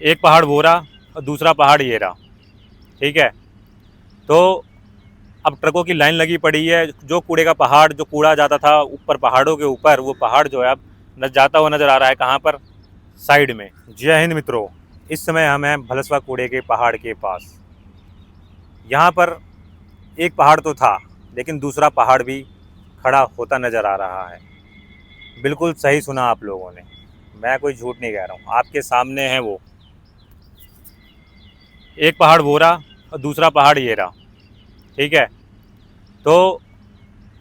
एक पहाड़ वो रहा और दूसरा पहाड़ ये रहा। ठीक है। तो अब ट्रकों की लाइन लगी पड़ी है। जो कूड़े का पहाड़, जो कूड़ा जाता था ऊपर पहाड़ों के ऊपर, वो पहाड़ जो है अब न जाता हुआ नजर आ रहा है। कहाँ पर? साइड में। जय हिंद मित्रों। इस समय हम हैं भलसवा कूड़े के पहाड़ के पास। यहाँ पर एक पहाड़ तो था, लेकिन दूसरा पहाड़ भी खड़ा होता नजर आ रहा है। बिल्कुल सही सुना आप लोगों ने, मैं कोई झूठ नहीं कह रहा हूँ। आपके सामने है वो। एक पहाड़ वो रहा और दूसरा पहाड़ ये रहा। ठीक है। तो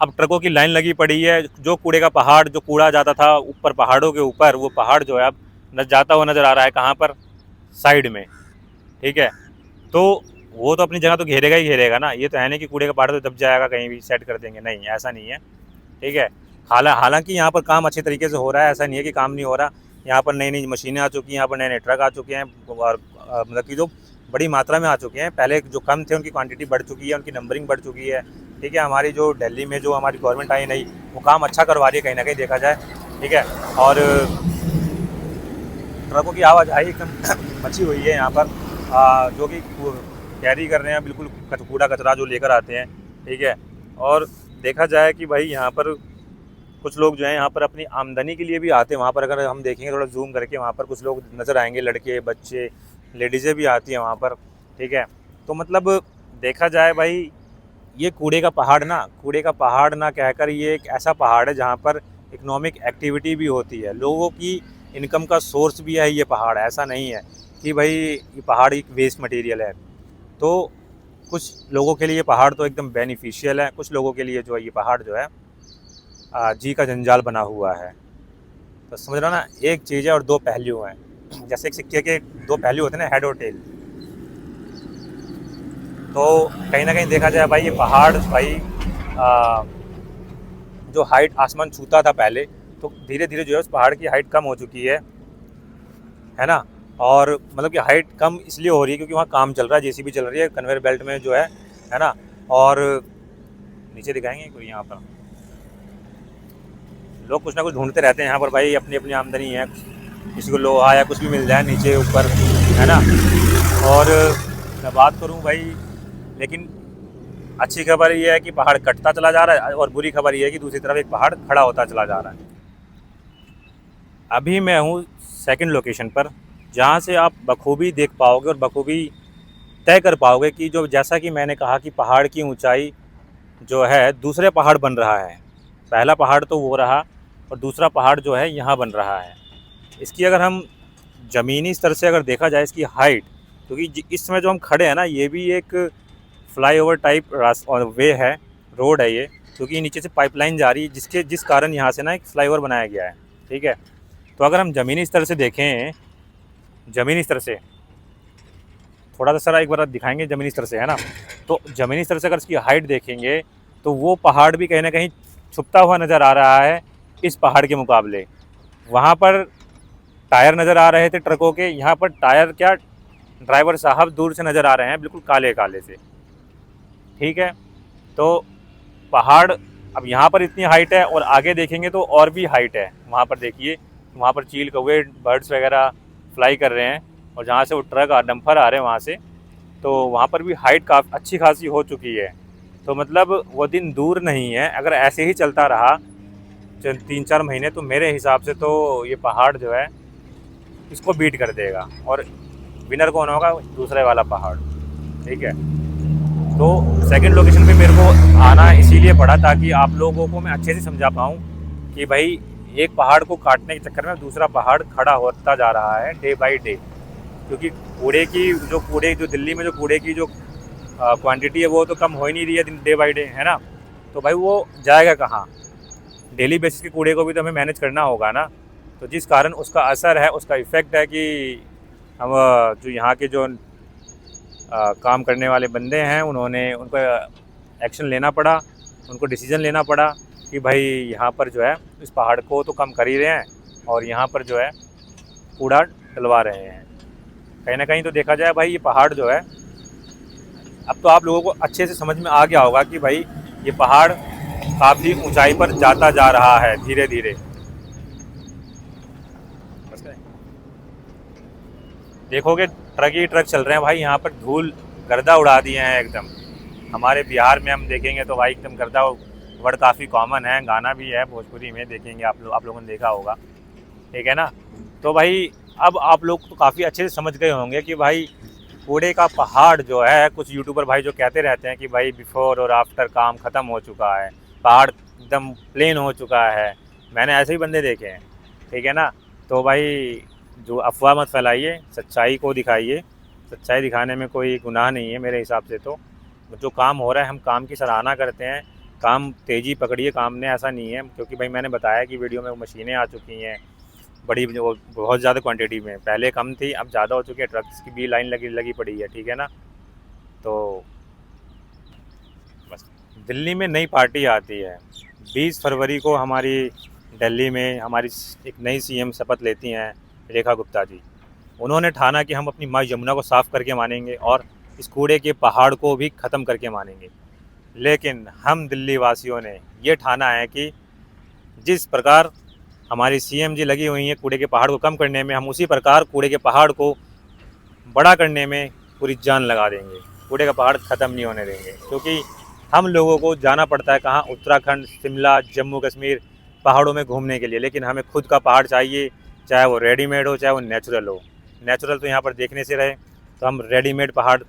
अब ट्रकों की लाइन लगी पड़ी है। जो कूड़े का पहाड़, जो कूड़ा जाता था ऊपर पहाड़ों के ऊपर, वो पहाड़ जो है अब न जाता हुआ नजर आ रहा है। कहाँ पर? साइड में। ठीक है। तो वो तो अपनी जगह तो घेरेगा ही घेरेगा ना। ये तो है नहीं कि कूड़े का पहाड़ तो दब जाएगा, कहीं भी सेट कर देंगे, नहीं, ऐसा नहीं है। ठीक है। हालांकि यहाँ पर काम अच्छे तरीके से हो रहा है, ऐसा नहीं है कि काम नहीं हो रहा। यहाँ पर नई नई मशीनें आ चुकी हैं, यहाँ पर नए नए ट्रक आ चुके हैं, और मतलब कि जो बड़ी मात्रा में आ चुके हैं। पहले जो कम थे उनकी क्वांटिटी बढ़ चुकी है, उनकी नंबरिंग बढ़ चुकी है। ठीक है। हमारी जो दिल्ली में जो हमारी गवर्नमेंट आई नई, वो काम अच्छा करवा रही है कहीं ना कहीं देखा जाए। ठीक है। और ट्रकों की आवाजाही एकदम मची हुई है यहाँ पर, जो कि कैरी कर रहे हैं बिल्कुल कूड़ा कचरा जो लेकर आते हैं। ठीक है। और देखा जाए कि भाई यहाँ पर कुछ लोग जो हैं यहाँ पर अपनी आमदनी के लिए भी आते हैं। वहाँ पर अगर हम देखेंगे थोड़ा जूम करके, वहाँ पर कुछ लोग नज़र आएंगे, लड़के बच्चे, लेडीज़ें भी आती हैं वहाँ पर। ठीक है। तो मतलब देखा जाए भाई, ये कूड़े का पहाड़ ना कहकर ये एक ऐसा पहाड़ है जहाँ पर इकोनॉमिक एक्टिविटी भी होती है, लोगों की इनकम का सोर्स भी है ये पहाड़। ऐसा नहीं है कि भाई ये पहाड़ एक वेस्ट मटेरियल है। तो कुछ लोगों के लिए पहाड़ तो एकदम बेनिफिशियल है, कुछ लोगों के लिए जो है ये पहाड़ जो है जी का जंजाल बना हुआ है। तो समझ रहा ना, एक चीज़ है और दो पहलू हैं। जैसे एक सिक्के के दो पहलू होते हैं ना, हेड और टेल। तो कहीं ना कहीं देखा जाए भाई, ये पहाड़ भाई आ, जो हाइट आसमान छूता था पहले, तो धीरे धीरे जो है उस पहाड़ की हाइट कम हो चुकी है ना। और मतलब कि हाइट कम इसलिए हो रही है क्योंकि वहाँ काम चल रहा है, जेसीबी चल रही है कन्वेयर बेल्ट में जो है ना। और नीचे दिखाएंगे कोई, यहाँ पर लोग कुछ ना कुछ ढूंढते रहते हैं यहाँ पर भाई, अपनी अपनी आमदनी है। किसी को लोहा या कुछ भी मिल जाए नीचे ऊपर, है ना। और मैं बात करूँ भाई, लेकिन अच्छी खबर ये है कि पहाड़ कटता चला जा रहा है, और बुरी खबर ये है कि दूसरी तरफ एक पहाड़ खड़ा होता चला जा रहा है। अभी मैं हूँ सेकंड लोकेशन पर, जहाँ से आप बखूबी देख पाओगे और बखूबी तय कर पाओगे कि जो, जैसा कि मैंने कहा कि पहाड़ की ऊंचाई जो है दूसरे पहाड़ बन रहा है। पहला पहाड़ तो वो रहा, और दूसरा पहाड़ जो है यहाँ बन रहा है। इसकी अगर हम ज़मीनी स्तर से अगर देखा जाए इसकी हाइट, क्योंकि इस समय जो हम खड़े हैं ना, ये भी एक फ्लाईओवर टाइप और वे है, रोड है ये, क्योंकि नीचे से पाइपलाइन जा रही है, जिस कारण यहाँ से ना एक फ्लाईओवर बनाया गया है। ठीक है। तो अगर हम ज़मीनी स्तर से देखें, ज़मीनी स्तर से थोड़ा सा सर एक बार दिखाएंगे ज़मीनी स्तर से, है ना। तो ज़मीनी स्तर से अगर इसकी हाइट देखेंगे, तो वो पहाड़ भी कहीं ना कहीं छुपता हुआ नज़र आ रहा है इस पहाड़ के मुकाबले। वहाँ पर टायर नज़र आ रहे थे ट्रकों के, यहाँ पर टायर क्या, ड्राइवर साहब दूर से नज़र आ रहे हैं, बिल्कुल काले काले से। ठीक है। तो पहाड़ अब यहाँ पर इतनी हाइट है, और आगे देखेंगे तो और भी हाइट है। वहाँ पर देखिए, वहाँ पर चील कौवे बर्ड्स वगैरह फ्लाई कर रहे हैं, और जहाँ से वो ट्रक डंपर आ रहे हैं वहाँ से, तो वहाँ पर भी हाइट काफ़ी अच्छी खासी हो चुकी है। तो मतलब वो दिन दूर नहीं है, अगर ऐसे ही चलता रहा 3-4 महीने, तो मेरे हिसाब से तो ये पहाड़ जो है इसको बीट कर देगा, और विनर कौन होगा? दूसरे वाला पहाड़। ठीक है। तो सेकंड लोकेशन पे मेरे को आना इसीलिए पड़ा ताकि आप लोगों को मैं अच्छे से समझा पाऊँ कि भाई एक पहाड़ को काटने के चक्कर में दूसरा पहाड़ खड़ा होता जा रहा है डे बाई डे। क्योंकि कूड़े जो दिल्ली में जो कूड़े की जो क्वांटिटी है, वो तो कम हो ही नहीं रही है डे बाई डे, है ना। तो भाई वो जाएगा कहाँ? डेली बेसिस के कूड़े को भी तो हमें मैनेज करना होगा ना। तो जिस कारण उसका असर है, उसका इफ़ेक्ट है कि हम जो यहाँ के जो काम करने वाले बंदे हैं, उनको एक्शन लेना पड़ा, उनको डिसीज़न लेना पड़ा कि भाई यहाँ पर जो है इस पहाड़ को तो कम कर ही रहे हैं, और यहाँ पर जो है कूड़ा डलवा रहे हैं। कहीं ना कहीं तो देखा जाए भाई, ये पहाड़ जो है, अब तो आप लोगों को अच्छे से समझ में आ गया होगा कि भाई ये पहाड़ काफ़ी ऊंचाई पर जाता जा रहा है धीरे धीरे। देखोगे ट्रक ही ट्रक चल रहे हैं भाई, यहाँ पर धूल गर्दा उड़ा दिए हैं एकदम। हमारे बिहार में हम देखेंगे तो भाई एकदम गर्दा वर्ड काफ़ी कॉमन है, गाना भी है भोजपुरी में, देखेंगे आप लोगों ने देखा होगा, ठीक है ना। तो भाई अब आप लोग तो काफ़ी अच्छे से समझ गए होंगे कि भाई कूड़े का पहाड़ जो है, कुछ यूट्यूबर भाई जो कहते रहते हैं कि भाई बिफोर और आफ्टर काम ख़त्म हो चुका है, पहाड़ एकदम प्लेन हो चुका है, मैंने ऐसे ही बंदे देखे हैं, ठीक है ना। तो भाई जो अफवाह मत फैलाइए, सच्चाई को दिखाइए, सच्चाई दिखाने में कोई गुनाह नहीं है मेरे हिसाब से। तो जो काम हो रहा है हम काम की सराहना करते हैं, काम तेज़ी पकड़िए काम ने, ऐसा नहीं है, क्योंकि भाई मैंने बताया कि वीडियो में मशीनें आ चुकी हैं बड़ी, जो बहुत ज़्यादा क्वांटिटी में, पहले कम थी अब ज़्यादा हो चुकी है, ट्रक्स की भी लाइन लगी लगी पड़ी है, ठीक है ना। तो बस दिल्ली में नई पार्टी आती है 20 फरवरी को, हमारी दिल्ली में हमारी एक नई सीएम शपथ लेती हैं रेखा गुप्ता जी। उन्होंने ठाना कि हम अपनी माँ यमुना को साफ़ करके मानेंगे और इस कूड़े के पहाड़ को भी ख़त्म करके मानेंगे। लेकिन हम दिल्ली वासियों ने ये ठाना है कि जिस प्रकार हमारी सीएम जी लगी हुई हैं कूड़े के पहाड़ को कम करने में, हम उसी प्रकार कूड़े के पहाड़ को बड़ा करने में पूरी जान लगा देंगे, कूड़े का पहाड़ ख़त्म नहीं होने देंगे। क्योंकि हम लोगों को जाना पड़ता है कहाँ, उत्तराखंड, शिमला, जम्मू कश्मीर पहाड़ों में घूमने के लिए, लेकिन हमें खुद का पहाड़ चाहिए, चाहे वो रेडीमेड हो चाहे वो नेचुरल हो। नेचुरल तो यहाँ पर देखने से रहे, तो हम रेडीमेड पहाड़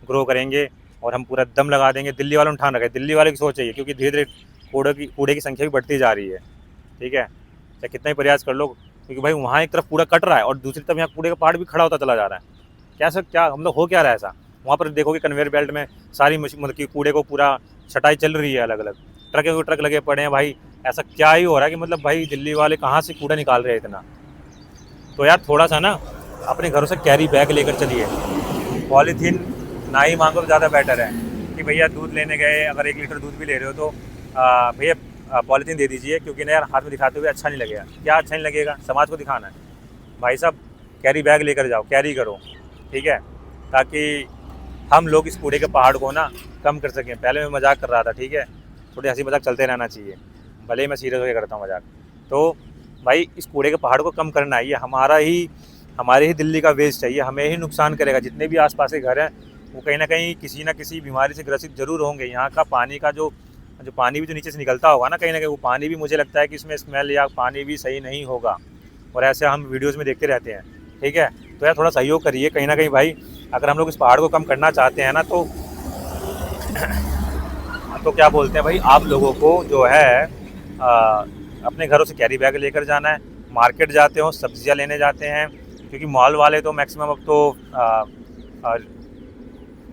ग्रो करेंगे और हम पूरा दम लगा देंगे। दिल्ली वालों ने ठान रखा है, दिल्ली वाले की सोच है, क्योंकि धीरे धीरे कूड़े की संख्या भी बढ़ती जा रही है, ठीक है, चाहे कितना ही प्रयास कर लो, क्योंकि भाई वहाँ एक तरफ कूड़ा कट रहा है और दूसरी तरफ यहाँ कूड़े का पहाड़ भी खड़ा होता चला जा रहा है। क्या मतलब हो क्या रहा है ऐसा। वहाँ पर देखोगे कन्वेयर बेल्ट में सारी मतलब कि कूड़े को पूरा छटाई चल रही है, अलग अलग ट्रक के ट्रक लगे पड़े हैं भाई। ऐसा क्या ही हो रहा है कि मतलब भाई दिल्ली वाले कहाँ से कूड़ा निकाल रहे हैं इतना। तो यार थोड़ा सा ना अपने घरों से कैरी बैग लेकर चलिए, पॉलीथीन ना ही मांगो तो ज़्यादा बेटर है। कि भैया दूध लेने गए, अगर 1 लीटर दूध भी ले रहे हो तो भैया पॉलीथीन दे दीजिए, क्योंकि ना यार हाथ में दिखाते हुए अच्छा नहीं लगेगा। क्या अच्छा नहीं लगेगा, समाज को दिखाना है भाई साहब। कैरी बैग लेकर जाओ, कैरी करो, ठीक है, ताकि हम लोग इस कूड़े के पहाड़ को ना कम कर सकें। पहले मैं मजाक कर रहा था, ठीक है, थोड़ी हंसी मजाक चलते रहना चाहिए, भले ही मैं सीरियस होकर करता हूँ मजाक। तो भाई इस कूड़े के पहाड़ को कम करना है, ये हमारे ही दिल्ली का वेस्ट है, ये हमें ही नुकसान करेगा। जितने भी आसपास के घर हैं वो कहीं ना किसी बीमारी से ग्रसित जरूर होंगे। यहाँ का पानी का जो पानी भी जो नीचे से निकलता होगा ना, कहीं ना कहीं वो पानी भी मुझे लगता है कि इसमें स्मेल या पानी भी सही नहीं होगा, और ऐसे हम वीडियोज़ में देखते रहते हैं, ठीक है। तो यार थोड़ा सहयोग करिए कहीं ना कहीं भाई, अगर हम लोग इस पहाड़ को कम करना चाहते हैं ना, तो क्या बोलते हैं भाई, आप लोगों को जो है अपने घरों से कैरी बैग लेकर जाना है। मार्केट जाते हो, सब्जियां लेने जाते हैं, क्योंकि मॉल वाले तो मैक्सिमम अब तो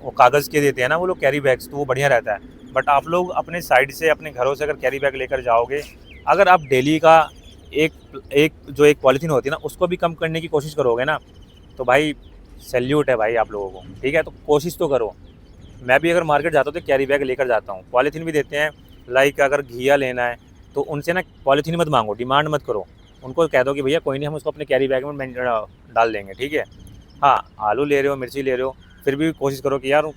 वो कागज़ के देते हैं ना वो लोग कैरी बैग्स, तो वो बढ़िया रहता है। बट आप लोग अपने साइड से, अपने घरों से अगर कैरी बैग लेकर जाओगे, अगर आप डेली का एक पॉलीथीन होती है ना उसको भी कम करने की कोशिश करोगे ना, तो भाई सैल्यूट है भाई आप लोगों को, ठीक है। तो कोशिश तो करो। मैं भी अगर मार्केट जाता हूँ तो कैरी बैग लेकर जाता हूँ, पॉलीथीन भी देते हैं। लाइक अगर घिया लेना है तो उनसे ना पॉलीथीन मत मांगो, डिमांड मत करो, उनको कह दो कि भैया कोई नहीं, हम उसको अपने कैरी बैग में डाल देंगे, ठीक है। हाँ, आलू ले रहे हो, मिर्ची ले रहे हो, फिर भी कोशिश करो कि यार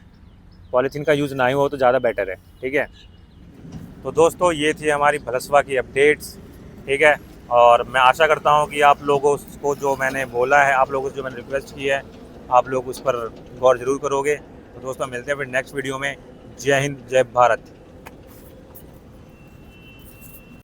पॉलीथीन का यूज़ ना ही हो तो ज़्यादा बेटर है, ठीक है। तो दोस्तों ये थी हमारी भलसवा की अपडेट्स, ठीक है। और मैं आशा करता हूँ कि आप लोगों को जो मैंने बोला है, आप लोगों से जो मैंने रिक्वेस्ट की है, आप लोग उस पर गौर ज़रूर करोगे। तो दोस्तों मिलते हैं फिर नेक्स्ट वीडियो में। जय हिंद, जय भारत।